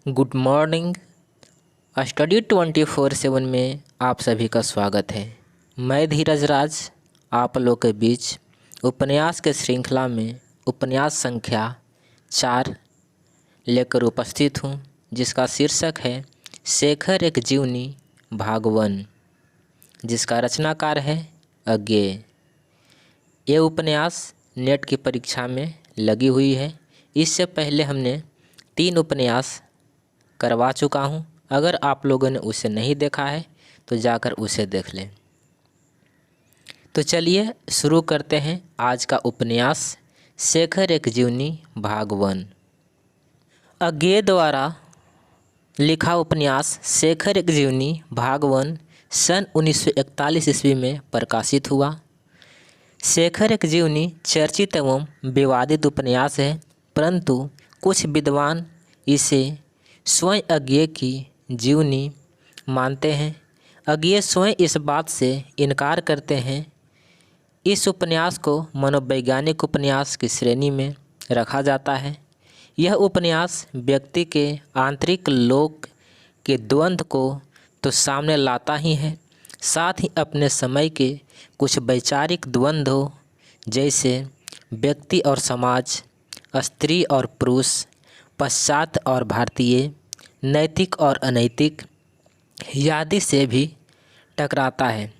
Good morning. Study 24/7 में आप सभी का स्वागत है। मैं धीरज राज आप लोग के बीच उपन्यास के श्रृंखला में उपन्यास संख्या 4 लेकर उपस्थित हूँ, जिसका शीर्षक है शेखर एक जीवनी भाग 1, जिसका रचनाकार है अज्ञेय। ये उपन्यास नेट की परीक्षा में लगी हुई है। इससे पहले हमने 3 उपन्यास करवा चुका हूँ। अगर आप लोगों ने उसे नहीं देखा है तो जाकर उसे देख लें। तो चलिए शुरू करते हैं आज का उपन्यास शेखर एक जीवनी भाग 1। अज्ञेय द्वारा लिखा उपन्यास शेखर एक जीवनी भाग 1 सन 1941 ईस्वी में प्रकाशित हुआ। शेखर एक जीवनी चर्चित एवं विवादित उपन्यास है, परंतु कुछ विद्वान इसे स्वयं अज्ञेय की जीवनी मानते हैं। अज्ञेय स्वयं इस बात से इनकार करते हैं। इस उपन्यास को मनोवैज्ञानिक उपन्यास की श्रेणी में रखा जाता है। यह उपन्यास व्यक्ति के आंतरिक लोक के द्वंद्व को तो सामने लाता ही है, साथ ही अपने समय के कुछ वैचारिक द्वंद्वों जैसे व्यक्ति और समाज, स्त्री और पुरुष, पाश्चात्य और भारतीय, नैतिक और अनैतिक आदि से भी टकराता है।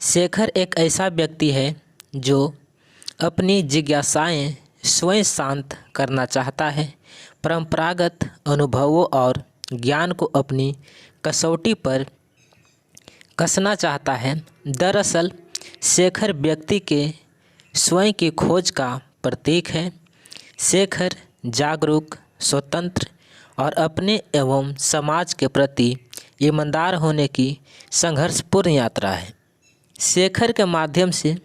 शेखर एक ऐसा व्यक्ति है जो अपनी जिज्ञासाएं स्वयं शांत करना चाहता है, परंपरागत अनुभवों और ज्ञान को अपनी कसौटी पर कसना चाहता है। दरअसल शेखर व्यक्ति के स्वयं की खोज का प्रतीक है। शेखर जागरूक, स्वतंत्र और अपने एवं समाज के प्रति ईमानदार होने की संघर्षपूर्ण यात्रा है। शेखर के माध्यम से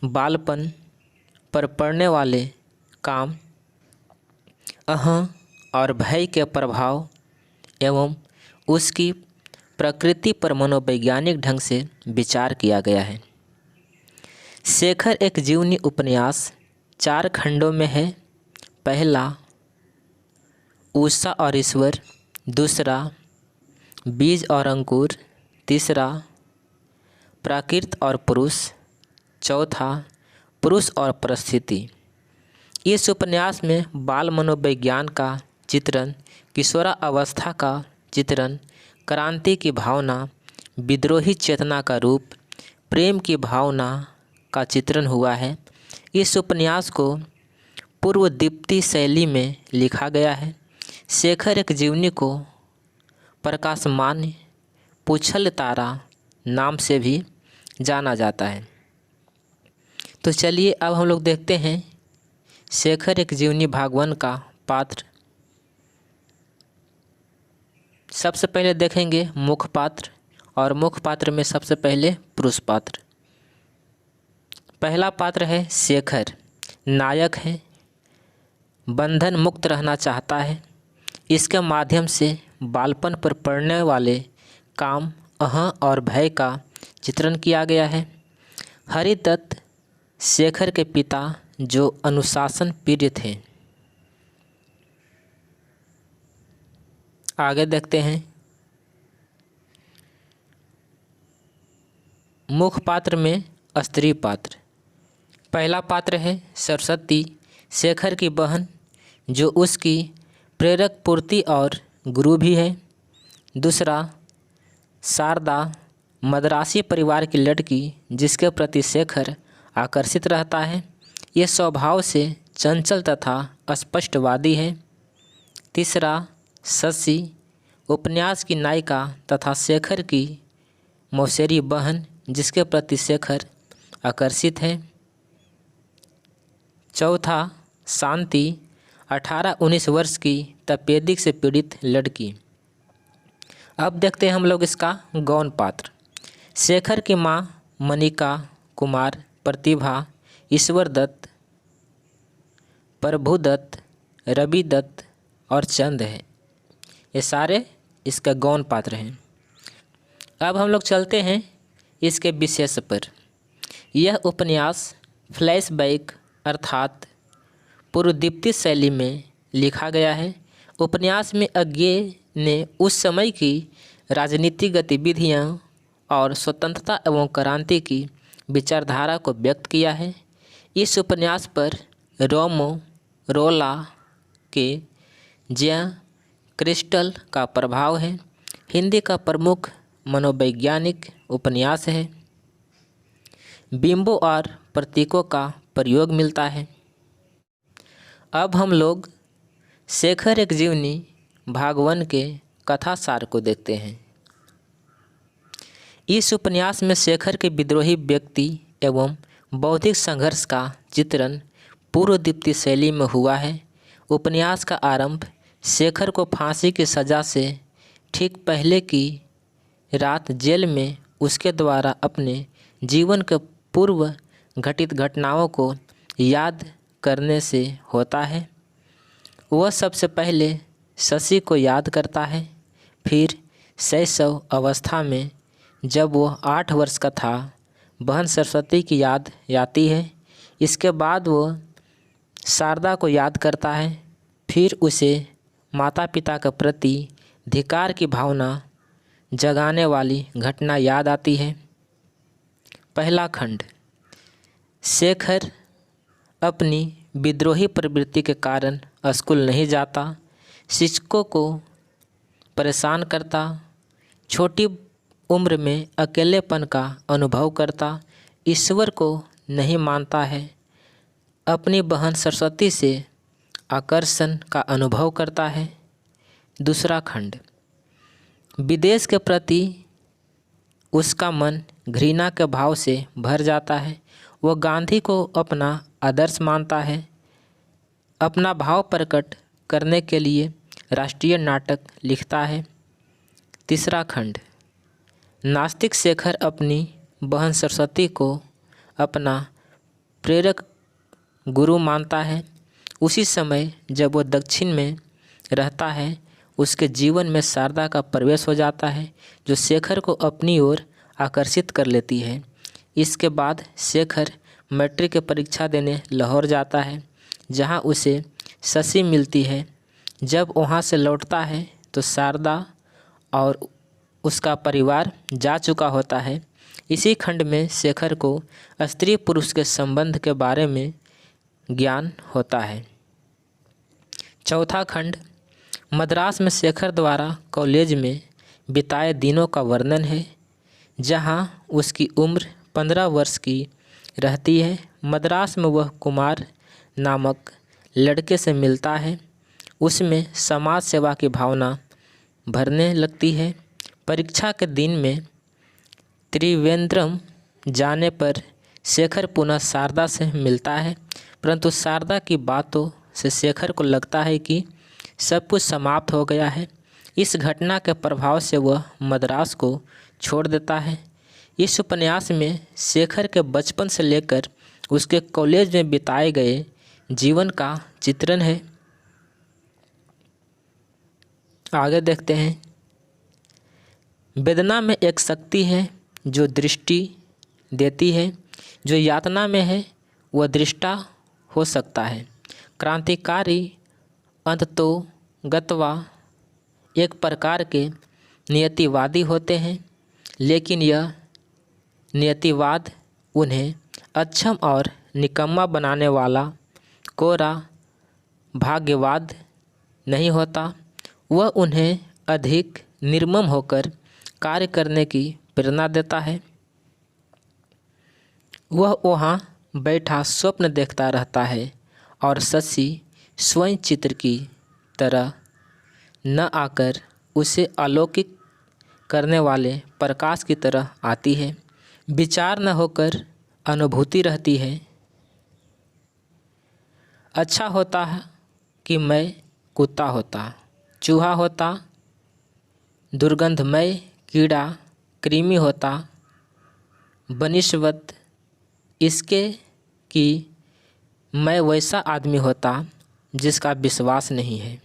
बालपन पर पड़ने वाले काम, अहं और भय के प्रभाव एवं उसकी प्रकृति पर मनोवैज्ञानिक ढंग से विचार किया गया है। शेखर एक जीवनी उपन्यास 4 खंडों में है। पहला उषा और ईश्वर, दूसरा बीज और अंकुर, तीसरा प्राकृत और पुरुष, चौथा पुरुष और परिस्थिति। इस उपन्यास में बाल मनोविज्ञान का चित्रण, किशोरावस्था का चित्रण, क्रांति की भावना, विद्रोही चेतना का रूप, प्रेम की भावना का चित्रण हुआ है। इस उपन्यास को पूर्वदीप्ति शैली में लिखा गया है। शेखर एक जीवनी को प्रकाशमान पूछल तारा नाम से भी जाना जाता है। तो चलिए अब हम लोग देखते हैं शेखर एक जीवनी भाग 1 का पात्र। सबसे पहले देखेंगे मुख्य पात्र, और मुख्य पात्र में सबसे पहले पुरुष पात्र। पहला पात्र है शेखर। नायक है, बंधन मुक्त रहना चाहता है। इसके माध्यम से बालपन पर पड़ने वाले काम, अहं और भय का चित्रण किया गया है। हरिदत्त शेखर के पिता जो अनुशासन प्रिय थे। आगे देखते हैं मुख्य पात्र में स्त्री पात्र। पहला पात्र है सरस्वती, शेखर की बहन, जो उसकी प्रेरक पूर्ति और गुरु भी है। दूसरा शारदा, मद्रासी परिवार की लड़की, जिसके प्रति शेखर आकर्षित रहता है। ये स्वभाव से चंचल तथा स्पष्टवादी है। तीसरा शशि, उपन्यास की नायिका तथा शेखर की मौसेरी बहन, जिसके प्रति शेखर आकर्षित है। चौथा शांति, 18-19 वर्ष की तपेदिक से पीड़ित लड़की। अब देखते हैं हम लोग इसका गौण पात्र। शेखर की माँ मनिका कुमार, प्रतिभा, ईश्वर दत्त, प्रभुदत्त, रवि दत्त और चंद है। ये सारे इसका गौण पात्र हैं। अब हम लोग चलते हैं इसके विशेष पर। यह उपन्यास फ्लैशबैक अर्थात पूर्वदीप्ति शैली में लिखा गया है उपन्यास में अज्ञे ने उस समय की राजनीतिक गतिविधियां और स्वतंत्रता एवं क्रांति की विचारधारा को व्यक्त किया है। इस उपन्यास पर रोमो रोला के ज्या क्रिस्टल का प्रभाव है। हिंदी का प्रमुख मनोवैज्ञानिक उपन्यास है। बिंबों और प्रतीकों का प्रयोग मिलता है। अब हम लोग शेखर एक जीवनी भाग 1 के कथा सार को देखते हैं। इस उपन्यास में शेखर के विद्रोही व्यक्ति एवं बौद्धिक संघर्ष का चित्रण पूर्वदीप्ति शैली में हुआ है। उपन्यास का आरंभ शेखर को फांसी की सज़ा से ठीक पहले की रात जेल में उसके द्वारा अपने जीवन के पूर्व घटित घटनाओं को याद करने से होता है। वह सबसे पहले शशि को याद करता है, फिर शैशव अवस्था में जब वह 8 वर्ष का था बहन सरस्वती की याद आती है। इसके बाद वह शारदा को याद करता है, फिर उसे माता पिता के प्रति धिक्कार की भावना जगाने वाली घटना याद आती है। पहला खंड। शेखर अपनी विद्रोही प्रवृत्ति के कारण स्कूल नहीं जाता, शिक्षकों को परेशान करता, छोटी उम्र में अकेलेपन का अनुभव करता, ईश्वर को नहीं मानता है, अपनी बहन सरस्वती से आकर्षण का अनुभव करता है। दूसरा खंड। विदेश के प्रति उसका मन घृणा के भाव से भर जाता है। वह गांधी को अपना आदर्श मानता है। अपना भाव प्रकट करने के लिए राष्ट्रीय नाटक लिखता है। तीसरा खंड। नास्तिक शेखर अपनी बहन सरस्वती को अपना प्रेरक गुरु मानता है। उसी समय जब वह दक्षिण में रहता है उसके जीवन में शारदा का प्रवेश हो जाता है जो शेखर को अपनी ओर आकर्षित कर लेती है। इसके बाद शेखर मैट्रिक की परीक्षा देने लाहौर जाता है जहां उसे शशि मिलती है। जब वहां से लौटता है तो शारदा और उसका परिवार जा चुका होता है। इसी खंड में शेखर को स्त्री पुरुष के संबंध के बारे में ज्ञान होता है। चौथा खंड। मद्रास में शेखर द्वारा कॉलेज में बिताए दिनों का वर्णन है जहां उसकी उम्र 15 वर्ष की रहती है। मद्रास में वह कुमार नामक लड़के से मिलता है। उसमें समाज सेवा की भावना भरने लगती है। परीक्षा के दिन में त्रिवेंद्रम जाने पर शेखर पुनः शारदा से मिलता है, परंतु शारदा की बातों से शेखर को लगता है कि सब कुछ समाप्त हो गया है। इस घटना के प्रभाव से वह मद्रास को छोड़ देता है। इस उपन्यास में शेखर के बचपन से लेकर उसके कॉलेज में बिताए गए जीवन का चित्रण है। आगे देखते हैं। वेदना में एक शक्ति है जो दृष्टि देती है, जो यातना में है वह दृष्टा हो सकता है। क्रांतिकारी अंततोगत्वा एक प्रकार के नियतिवादी होते हैं, लेकिन यह नियतिवाद उन्हें अक्षम और निकम्मा बनाने वाला कोरा भाग्यवाद नहीं होता। वह उन्हें अधिक निर्मम होकर कार्य करने की प्रेरणा देता है। वह वहाँ बैठा स्वप्न देखता रहता है और शशि स्वयं चित्र की तरह न आकर उसे अलौकिक करने वाले प्रकाश की तरह आती है। विचार न होकर अनुभूति रहती है। अच्छा होता है कि मैं कुत्ता होता, चूहा होता, दुर्गंधमय कीड़ा कृमि होता, बनिस्बत इसके कि मैं वैसा आदमी होता जिसका विश्वास नहीं है।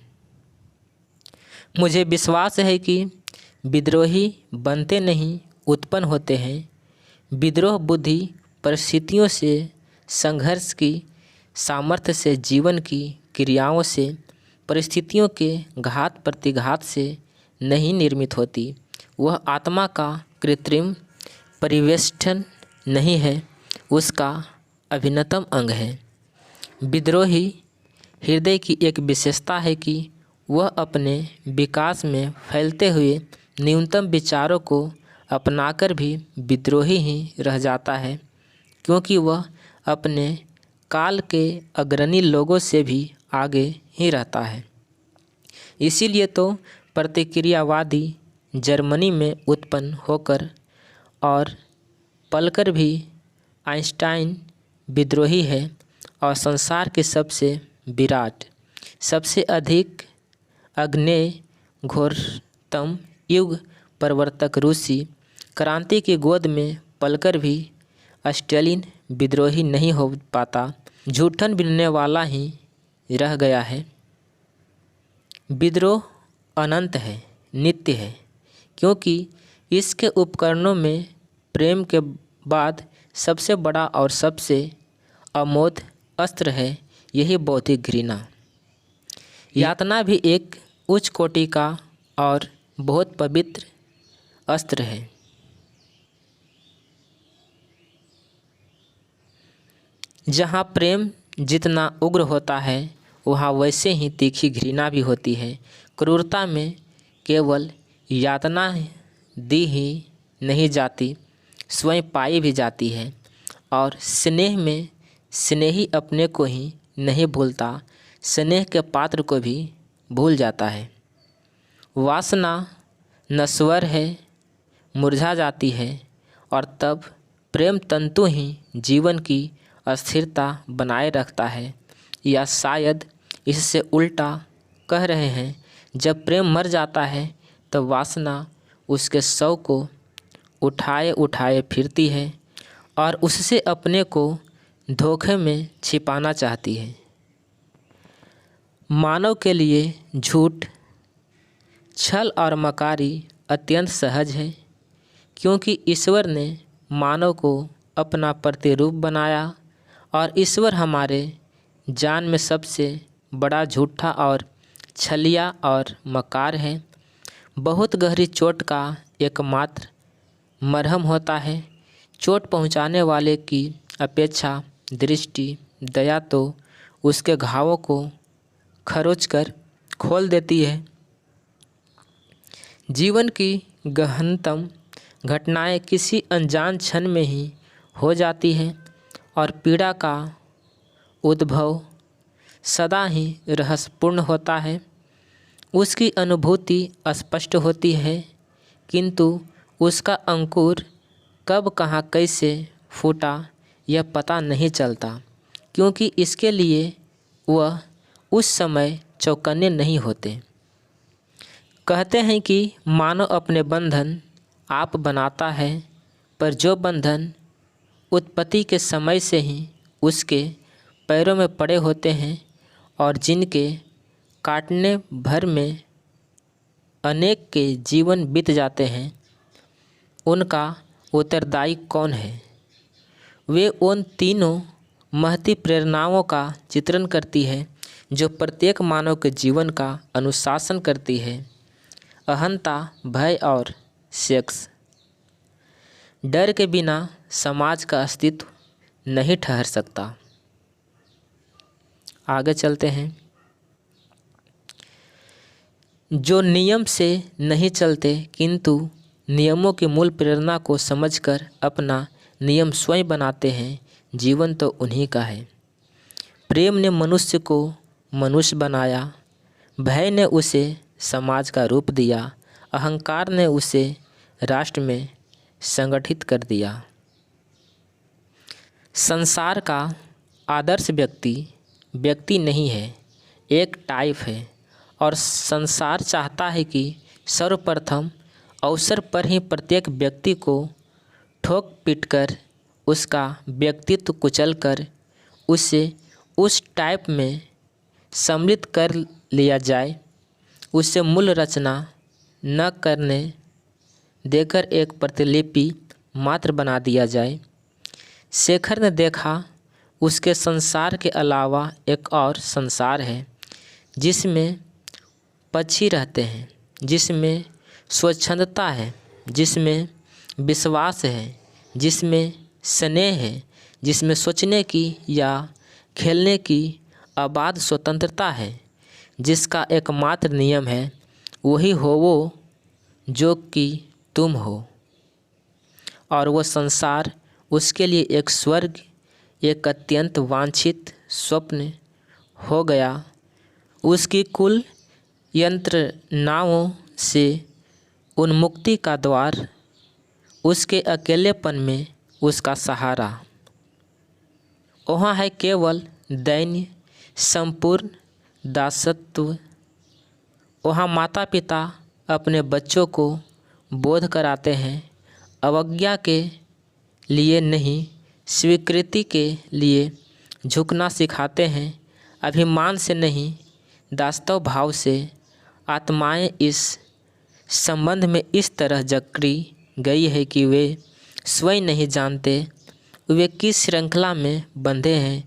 मुझे विश्वास है कि विद्रोही बनते नहीं उत्पन्न होते हैं। विद्रोह बुद्धि परिस्थितियों से, संघर्ष की सामर्थ्य से, जीवन की क्रियाओं से परिस्थितियों के घात प्रतिघात से नहीं निर्मित होती। वह आत्मा का कृत्रिम परिवेष्टन नहीं है, उसका अभिन्नतम अंग है। विद्रोही हृदय की एक विशेषता है कि वह अपने विकास में फैलते हुए न्यूनतम विचारों को अपनाकर भी विद्रोही ही रह जाता है, क्योंकि वह अपने काल के अग्रणी लोगों से भी आगे ही रहता है। इसीलिए तो प्रतिक्रियावादी जर्मनी में उत्पन्न होकर और पलकर भी आइंस्टाइन विद्रोही है, और संसार के सबसे विराट, सबसे अधिक अग्नेय घोरतम युग प्रवर्तक रूसी क्रांति की गोद में पलकर भी स्टालिन विद्रोही नहीं हो पाता, झूठन बिनने वाला ही रह गया है। विद्रोह अनंत है, नित्य है, क्योंकि इसके उपकरणों में प्रेम के बाद सबसे बड़ा और सबसे अमोघ अस्त्र है यही बौद्धिक घृणा। यातना भी एक उच्च कोटि का और बहुत पवित्र अस्त्र है। जहाँ प्रेम जितना उग्र होता है, वहाँ वैसे ही तीखी घृणा भी होती है। क्रूरता में केवल यातना दी ही नहीं जाती, स्वयं पाई भी जाती है। और स्नेह में स्नेही अपने को ही नहीं भूलता, स्नेह के पात्र को भी भूल जाता है। वासना नश्वर है, मुरझा जाती है, और तब प्रेम तंतु ही जीवन की अस्थिरता बनाए रखता है। या शायद इससे उल्टा कह रहे हैं, जब प्रेम मर जाता है तब वासना उसके शव को उठाए उठाए फिरती है और उससे अपने को धोखे में छिपाना चाहती है। मानव के लिए झूठ, छल और मकारी अत्यंत सहज है, क्योंकि ईश्वर ने मानव को अपना प्रतिरूप बनाया, और ईश्वर हमारे जान में सबसे बड़ा झूठा और छलिया और मकार है। बहुत गहरी चोट का एकमात्र मरहम होता है। चोट पहुंचाने वाले की अपेक्षा दृष्टि, दया तो उसके घावों को खरोच कर खोल देती है। जीवन की गहनतम घटनाएं किसी अनजान क्षण में ही हो जाती हैं, और पीड़ा का उद्भव सदा ही रहस्यपूर्ण होता है। उसकी अनुभूति स्पष्ट होती है, किंतु उसका अंकुर कब कहाँ कैसे फूटा यह पता नहीं चलता, क्योंकि इसके लिए वह उस समय चौकन्ने नहीं होते। कहते हैं कि मानव अपने बंधन आप बनाता है, पर जो बंधन उत्पत्ति के समय से ही उसके पैरों में पड़े होते हैं और जिनके काटने भर में अनेक के जीवन बीत जाते हैं, उनका उत्तरदायी कौन है? वे उन तीनों महती प्रेरणाओं का चित्रण करती है जो प्रत्येक मानव के जीवन का अनुशासन करती है। अहंता, भय और सेक्स। डर के बिना समाज का अस्तित्व नहीं ठहर सकता। आगे चलते हैं। जो नियम से नहीं चलते किंतु नियमों की मूल प्रेरणा को समझकर अपना नियम स्वयं बनाते हैं, जीवन तो उन्हीं का है। प्रेम ने मनुष्य को मनुष्य बनाया, भय ने उसे समाज का रूप दिया, अहंकार ने उसे राष्ट्र में संगठित कर दिया। संसार का आदर्श व्यक्ति नहीं है, एक टाइप है, और संसार चाहता है कि सर्वप्रथम अवसर पर ही प्रत्येक व्यक्ति को ठोक पीट कर उसका व्यक्तित्व कुचल कर उसे उस टाइप में सम्मिलित कर लिया जाए, उसे मूल रचना न करने देकर एक प्रतिलिपि मात्र बना दिया जाए। शेखर ने देखा उसके संसार के अलावा एक और संसार है जिसमें पक्षी रहते हैं, जिसमें स्वच्छंदता है, जिसमें विश्वास है, जिसमें स्नेह है, जिसमें सोचने की या खेलने की अबाध स्वतंत्रता है, जिसका एकमात्र नियम है वही होवो जो कि तुम हो, और वो संसार उसके लिए एक स्वर्ग, एक अत्यंत वांछित स्वप्न हो गया। उसकी कुल यंत्रणाओं से उन्मुक्ति का द्वार, उसके अकेलेपन में उसका सहारा। वहाँ है केवल दैन्य संपूर्ण दासत्व। वहाँ माता पिता अपने बच्चों को बोध कराते हैं, अवज्ञा के लिए नहीं, स्वीकृति के लिए झुकना सिखाते हैं, अभिमान से नहीं, वास्तव भाव से। आत्माएं इस संबंध में इस तरह जकड़ी गई है कि वे स्वयं नहीं जानते वे किस श्रृंखला में बंधे हैं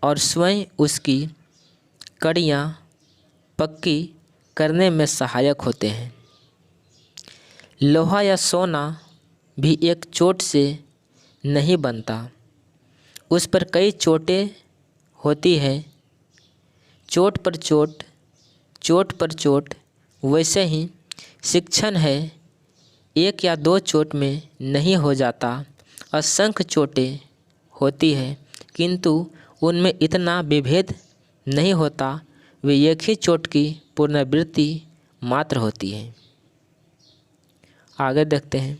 और स्वयं उसकी कड़ियाँ पक्की करने में सहायक होते हैं। लोहा या सोना भी एक चोट से नहीं बनता, उस पर कई चोटें होती है, चोट पर चोट, चोट पर चोट। वैसे ही शिक्षण है, एक या दो चोट में नहीं हो जाता, असंख्य चोटें होती है, किंतु उनमें इतना विभेद नहीं होता, वे एक ही चोट की पुनरावृत्ति मात्र होती है। आगे देखते हैं।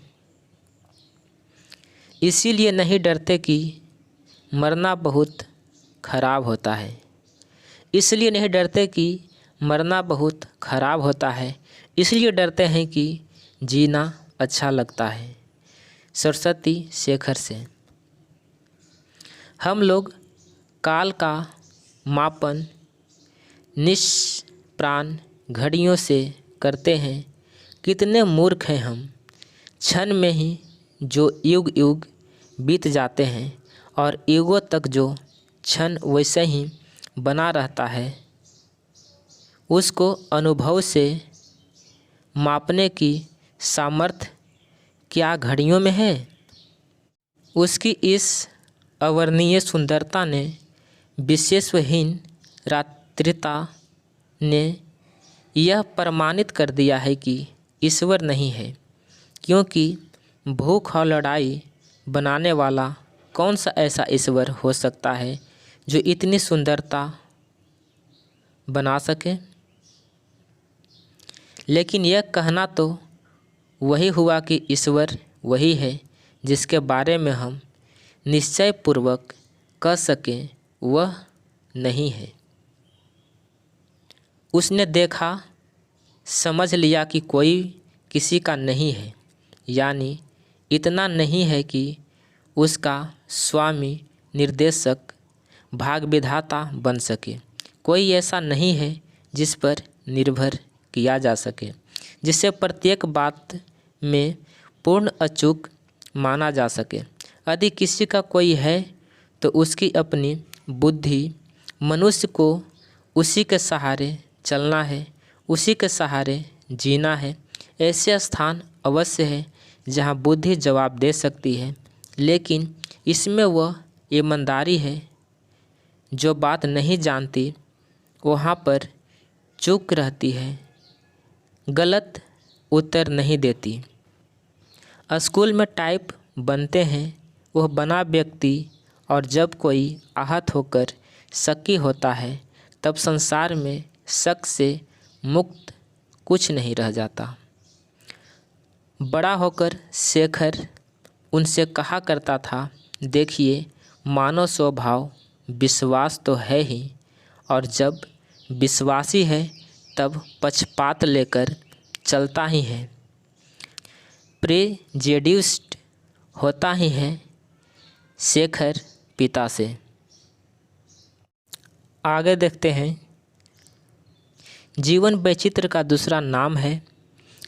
इसीलिए नहीं डरते कि मरना बहुत खराब होता है, इसलिए नहीं डरते कि मरना बहुत खराब होता है, इसलिए डरते हैं कि जीना अच्छा लगता है। सरस्वती शेखर से। हम लोग काल का मापन निष्प्राण घड़ियों से करते हैं। कितने मूर्ख हैं हम, क्षण में ही जो युग युग बीत जाते हैं और युगों तक जो क्षण वैसे ही बना रहता है, उसको अनुभव से मापने की सामर्थ्य क्या घड़ियों में है? उसकी इस अवर्णनीय सुंदरता ने, विशेषहीन रात्रिता ने यह प्रमाणित कर दिया है कि ईश्वर नहीं है, क्योंकि भूख और लड़ाई बनाने वाला कौन सा ऐसा ईश्वर हो सकता है जो इतनी सुंदरता बना सके। लेकिन यह कहना तो वही हुआ कि ईश्वर वही है जिसके बारे में हम निश्चयपूर्वक कह सकें वह नहीं है। उसने देखा, समझ लिया कि कोई किसी का नहीं है, यानी इतना नहीं है कि उसका स्वामी, निर्देशक, भाग विधाता बन सके। कोई ऐसा नहीं है जिस पर निर्भर किया जा सके, जिसे प्रत्येक बात में पूर्ण अचूक माना जा सके। यदि किसी का कोई है तो उसकी अपनी बुद्धि। मनुष्य को उसी के सहारे चलना है, उसी के सहारे जीना है। ऐसे स्थान अवश्य है जहाँ बुद्धि जवाब दे सकती है, लेकिन इसमें वह ईमानदारी है जो बात नहीं जानती वहाँ पर चुप रहती है, गलत उत्तर नहीं देती। स्कूल में टाइप बनते हैं वह बना व्यक्ति, और जब कोई आहत होकर शकी होता है तब संसार में शक से मुक्त कुछ नहीं रह जाता। बड़ा होकर शेखर उनसे कहा करता था, देखिए मानव स्वभाव विश्वास तो है ही, और जब विश्वासी है तब पक्षपात लेकर चलता ही है, प्रेजेड्यूस्ड होता ही है। शेखर पिता से। आगे देखते हैं। जीवन वैचित्र का दूसरा नाम है,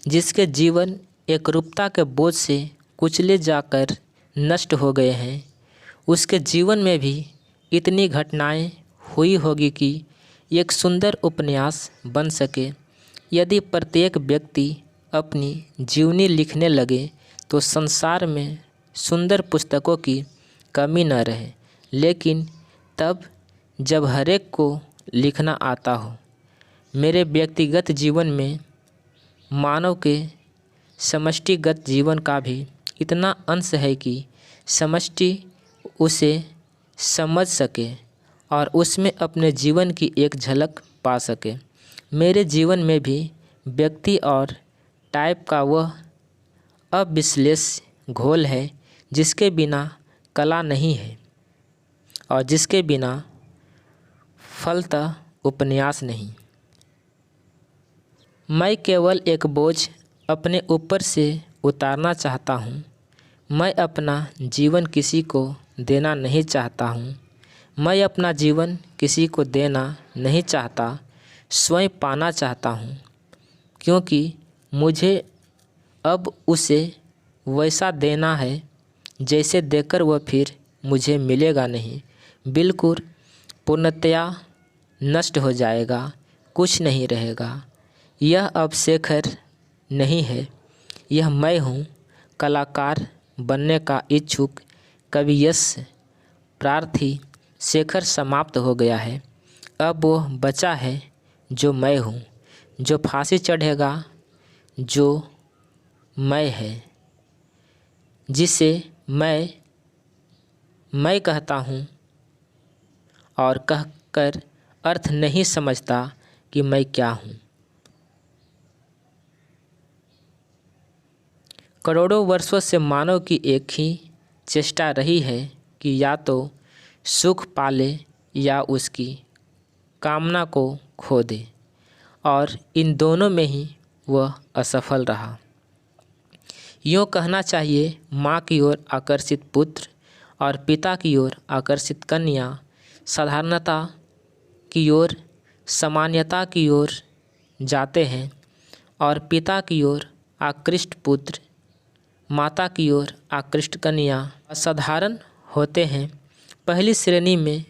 जिसके जीवन एकरूपता के बोझ से कुचले जाकर नष्ट हो गए हैं। उसके जीवन में भी इतनी घटनाएं हुई होगी कि एक सुंदर उपन्यास बन सके। यदि प्रत्येक व्यक्ति अपनी जीवनी लिखने लगे तो संसार में सुंदर पुस्तकों की कमी न रहे। लेकिन तब जब हरेक को लिखना आता हो। मेरे व्यक्तिगत जीवन में मानव के समष्टिगत जीवन का भी इतना अंश है कि समष्टि उसे समझ सके और उसमें अपने जीवन की एक झलक पा सके। मेरे जीवन में भी व्यक्ति और टाइप का वह अविश्लेष्य घोल है जिसके बिना कला नहीं है और जिसके बिना फलतः उपन्यास नहीं। मैं केवल एक बोझ अपने ऊपर से उतारना चाहता हूँ। मैं अपना जीवन किसी को देना नहीं चाहता हूँ। मैं अपना जीवन किसी को देना नहीं चाहता, स्वयं पाना चाहता हूँ, क्योंकि मुझे अब उसे वैसा देना है जैसे देकर वह फिर मुझे मिलेगा नहीं, बिल्कुल पूर्णतया नष्ट हो जाएगा, कुछ नहीं रहेगा। यह अब शेखर नहीं है, यह मैं हूँ, कलाकार बनने का इच्छुक कवियश प्रार्थी। शेखर समाप्त हो गया है। अब वो बचा है जो मैं हूँ, जो फांसी चढ़ेगा, जो मैं है, जिसे मैं कहता हूँ और कहकर अर्थ नहीं समझता कि मैं क्या हूँ। करोड़ों वर्षों से मानव की एक ही चेष्टा रही है कि या तो सुख पाले या उसकी कामना को खो दे, और इन दोनों में ही वह असफल रहा। यूँ कहना चाहिए, माँ की ओर आकर्षित पुत्र और पिता की ओर आकर्षित कन्या साधारणता की ओर, सामान्यता की ओर जाते हैं और पिता की ओर आकृष्ट पुत्र, माता की ओर आकृष्ट कन्या असाधारण होते हैं। पहली श्रेणी में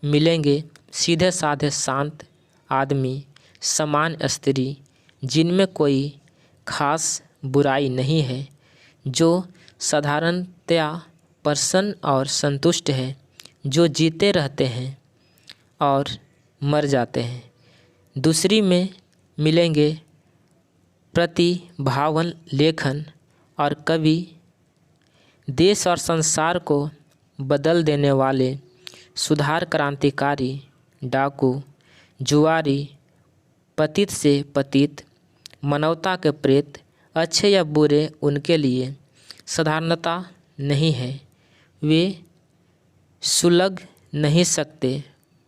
मिलेंगे सीधे साधे शांत आदमी, सामान्य स्त्री, जिनमें कोई खास बुराई नहीं है, जो साधारणतया प्रसन्न और संतुष्ट है, जो जीते रहते हैं और मर जाते हैं। दूसरी में मिलेंगे प्रतिभावान लेखन और कवि, देश और संसार को बदल देने वाले सुधार क्रांतिकारी, डाकू, जुआरी, पतित से पतित, मानवता के प्रेत, अच्छे या बुरे उनके लिए साधारणता नहीं है। वे सुलग नहीं सकते,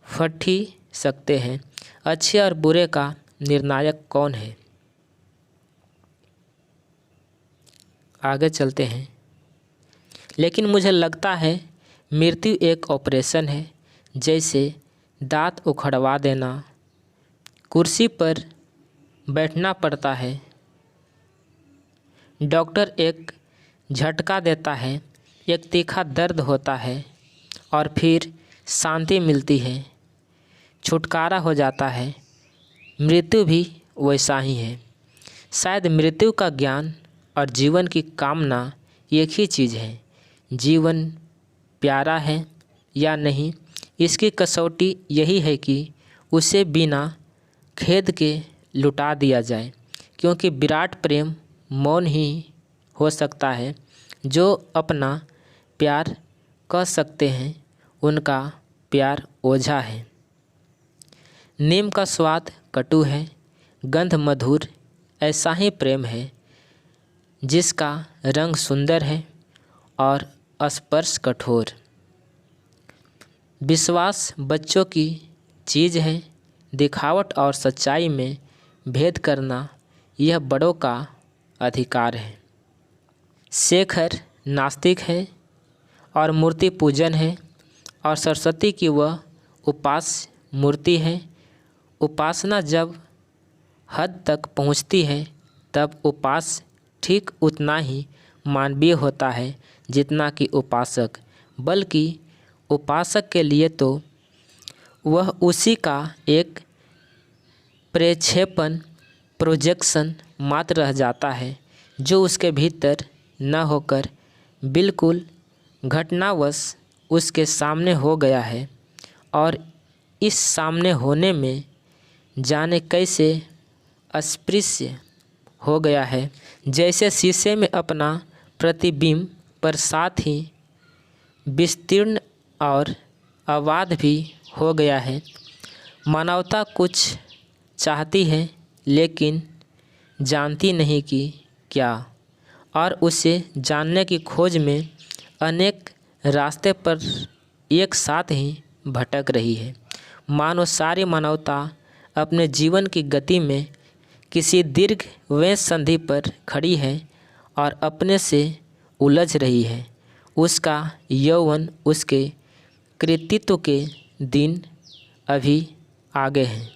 फट ही सकते हैं। अच्छे और बुरे का निर्णायक कौन है? आगे चलते हैं। लेकिन मुझे लगता है मृत्यु एक ऑपरेशन है, जैसे दांत उखड़वा देना। कुर्सी पर बैठना पड़ता है, डॉक्टर एक झटका देता है, एक तीखा दर्द होता है और फिर शांति मिलती है, छुटकारा हो जाता है। मृत्यु भी वैसा ही है। शायद मृत्यु का ज्ञान और जीवन की कामना एक ही चीज़ है। जीवन प्यारा है या नहीं, इसकी कसौटी यही है कि उसे बिना खेद के लुटा दिया जाए, क्योंकि विराट प्रेम मौन ही हो सकता है। जो अपना प्यार कह सकते हैं, उनका प्यार ओझा है। नीम का स्वाद कटु है, गंध मधुर, ऐसा ही प्रेम है जिसका रंग सुंदर है और स्पर्श कठोर। विश्वास बच्चों की चीज़ है, दिखावट और सच्चाई में भेद करना यह बड़ों का अधिकार है। शेखर नास्तिक है और मूर्ति पूजन है, और सरस्वती की वह उपास्य मूर्ति है। उपासना जब हद तक पहुँचती है, तब उपास्य ठीक उतना ही मानवीय होता है जितना कि उपासक, बल्कि उपासक के लिए तो वह उसी का एक प्रक्षेपण प्रोजेक्शन मात्र रह जाता है, जो उसके भीतर न होकर बिल्कुल घटनावश उसके सामने हो गया है और इस सामने होने में जाने कैसे अस्पृश्य हो गया है, जैसे शीशे में अपना प्रतिबिंब पर साथ ही विस्तीर्ण और अबाध भी हो गया है। मानवता कुछ चाहती है लेकिन जानती नहीं कि क्या, और उसे जानने की खोज में अनेक रास्ते पर एक साथ ही भटक रही है। मानो सारी मानवता अपने जीवन की गति में किसी दीर्घ वेश संधि पर खड़ी है और अपने से उलझ रही है। उसका यौवन, उसके कृतित्व के दिन अभी आगे हैं।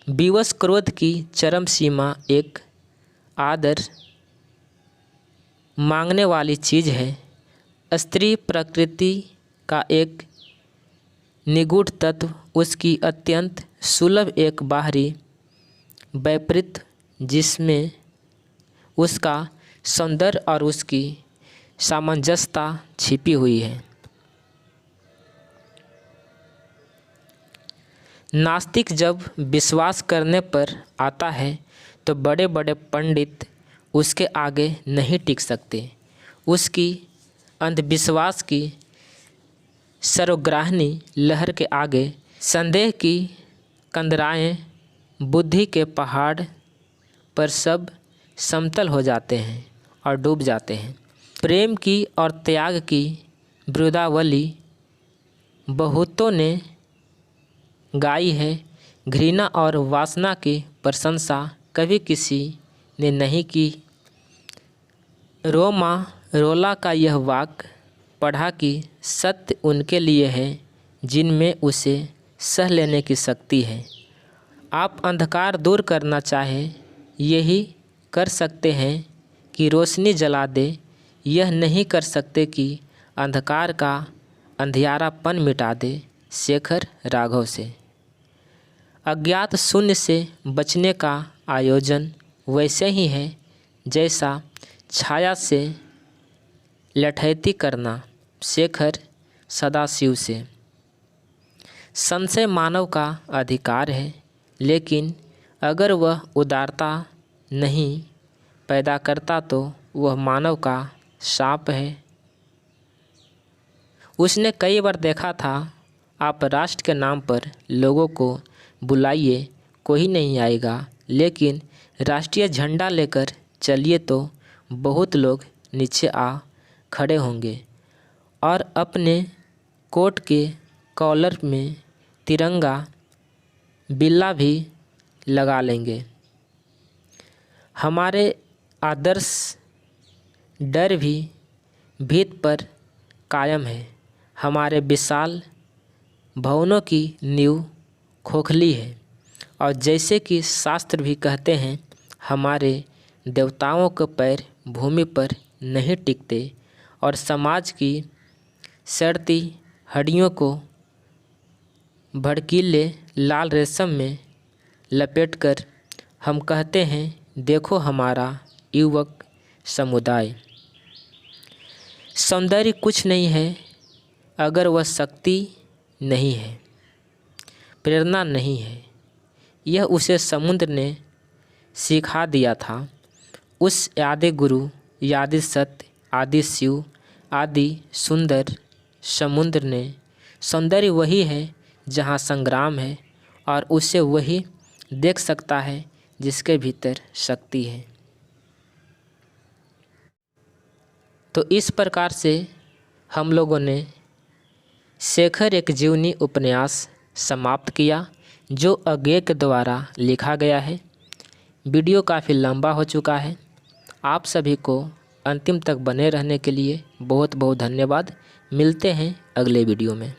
विवश क्रोध की चरम सीमा एक आदर मांगने वाली चीज़ है। स्त्री प्रकृति का एक निगूढ़ तत्व, उसकी अत्यंत सुलभ एक बाहरी वैपरीत्य जिसमें उसका सौंदर्य और उसकी सामंजस्यता छिपी हुई है। नास्तिक जब विश्वास करने पर आता है तो बड़े बड़े पंडित उसके आगे नहीं टिक सकते। उसकी अंधविश्वास की सर्वग्राहिनी लहर के आगे संदेह की कंदराएं बुद्धि के पहाड़ पर सब समतल हो जाते हैं और डूब जाते हैं। प्रेम की और त्याग की वृदावली बहुतों ने गाई है, घृणा और वासना की प्रशंसा कभी किसी ने नहीं की। रोमा रोला का यह वाक्य पढ़ा कि सत्य उनके लिए है जिनमें उसे सह लेने की शक्ति है। आप अंधकार दूर करना चाहें, यही कर सकते हैं कि रोशनी जला दे, यह नहीं कर सकते कि अंधकार का अंधियारापन मिटा दे। शेखर राघव से। अज्ञात शून्य से बचने का आयोजन वैसे ही है जैसा छाया से लठैती करना। शेखर सदाशिव से। संशय मानव का अधिकार है, लेकिन अगर वह उदारता नहीं पैदा करता तो वह मानव का शाप है। उसने कई बार देखा था, आप राष्ट्र के नाम पर लोगों को बुलाइए, कोई नहीं आएगा, लेकिन राष्ट्रीय झंडा लेकर चलिए तो बहुत लोग नीचे आ खड़े होंगे और अपने कोट के कॉलर में तिरंगा बिल्ला भी लगा लेंगे। हमारे आदर्श डर भी भीत पर कायम है। हमारे विशाल भवनों की नींव खोखली है और जैसे कि शास्त्र भी कहते हैं, हमारे देवताओं के पैर भूमि पर नहीं टिकते और समाज की सड़ती हड्डियों को भड़कीले लाल रेशम में लपेटकर हम कहते हैं, देखो हमारा युवक समुदाय। सौंदर्य कुछ नहीं है अगर वह शक्ति नहीं है, प्रेरणा नहीं है। यह उसे समुद्र ने सिखा दिया था। उस आदि गुरु, आदि सत्य, आदि शिव, आदि सुंदर समुद्र ने सौंदर्य वही है जहाँ संग्राम है, और उसे वही देख सकता है जिसके भीतर शक्ति है। तो इस प्रकार से हम लोगों ने शेखर एक जीवनी उपन्यास समाप्त किया, जो अज्ञे के द्वारा लिखा गया है। वीडियो काफ़ी लंबा हो चुका है। आप सभी को अंतिम तक बने रहने के लिए बहुत बहुत धन्यवाद। मिलते हैं अगले वीडियो में।